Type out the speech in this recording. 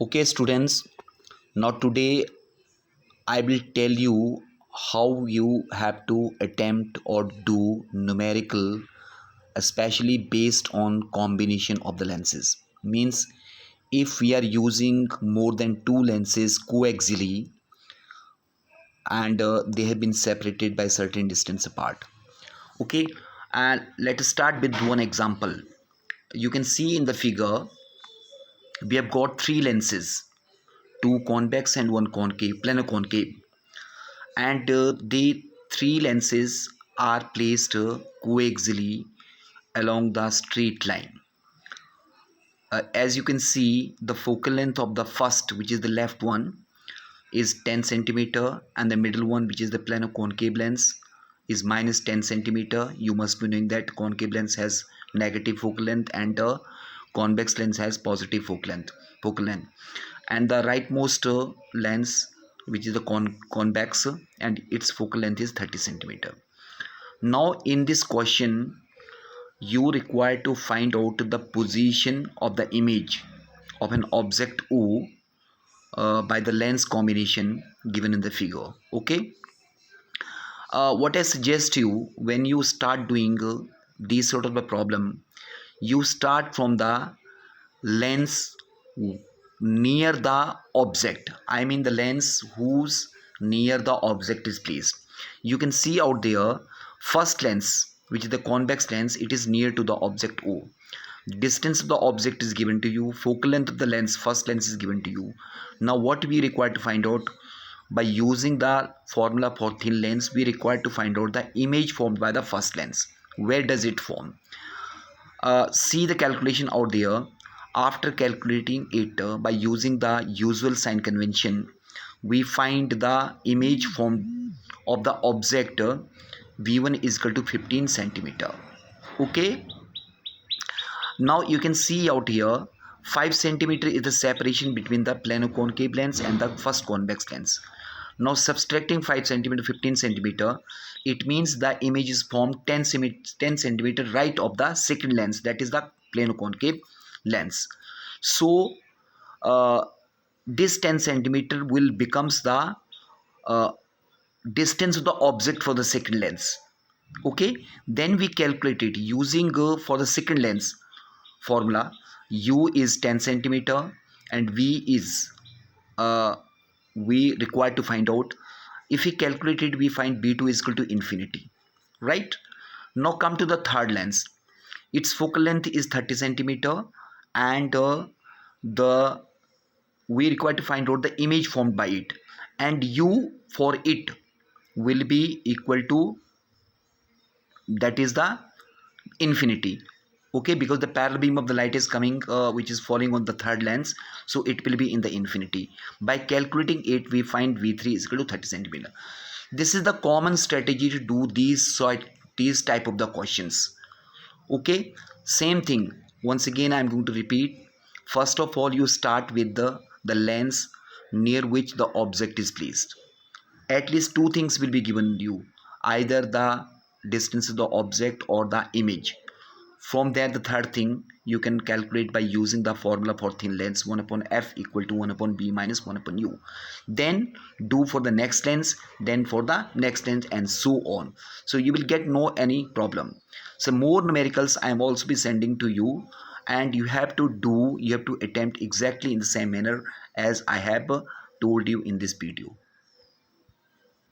Okay, students, now today I will tell you how you have to attempt or do numerical, especially based on combination of the lenses. Means if we are using more than two lenses coaxially and they have been separated by certain distance apart. Okay, and let us start with one example. You can see in the figure we have got three lenses, two convex and one concave, planar concave, and the three lenses are placed coaxially along the straight line. As you can see, the focal length of the first, which is the left one, is 10 centimeter, and the middle one, which is the plano concave lens, is minus 10 centimeter. You must be knowing that concave lens has negative focal length and the convex lens has positive focal length, and the rightmost lens, which is the convex, and its focal length is 30 centimeter. Now in this question you require to find out the position of the image of an object O by the lens combination given in the figure. Okay, what I suggest you, when you start doing this sort of a problem, you start from the lens near the object. I mean the lens whose near the object is placed. You can see out there, first lens, which is the convex lens, it is near to the object O. Distance of the object is given to you, focal length of the lens, first lens, is given to you. Now what we require to find out, by using the formula for thin lens, we require to find out the image formed by the first lens. Where does it form? See the calculation out there. After calculating it by using the usual sign convention, we find the image form of the object v1 is equal to 15 centimeter. Okay, now you can see out here 5 centimeter is the separation between the plano concave lens and the first convex lens. Now subtracting 5 centimeter 15 centimeter, it means the image is formed 10 centimeter right of the second lens, that is the plano concave lens. So this 10 centimeter will becomes the uh, distance of the object for the second lens. Okay, then we calculate it using for the second lens formula. U is 10 centimeter and V is we require to find out. If we calculate it, we find B2 is equal to infinity, right? Now come to the third lens. Its focal length is 30 centimeter, and the we require to find out the image formed by it, and U for it will be equal to, that is the infinity. Okay, because the parallel beam of the light is coming which is falling on the third lens, so it will be in the infinity. By calculating it, we find v3 is equal to 30 centimeter. This is the common strategy to do these type of the questions. Okay, same thing, once again I am going to repeat. First of all, you start with the lens near which the object is placed. At least two things will be given you, either the distance of the object or the image. From there, the third thing you can calculate by using the formula for thin lens, 1 upon f equal to 1 upon b minus 1 upon u. Then do for the next lens, then for the next lens, and so on. So you will get no any problem. So more numericals I am also be sending to you, and you have to attempt exactly in the same manner as I have told you in this video.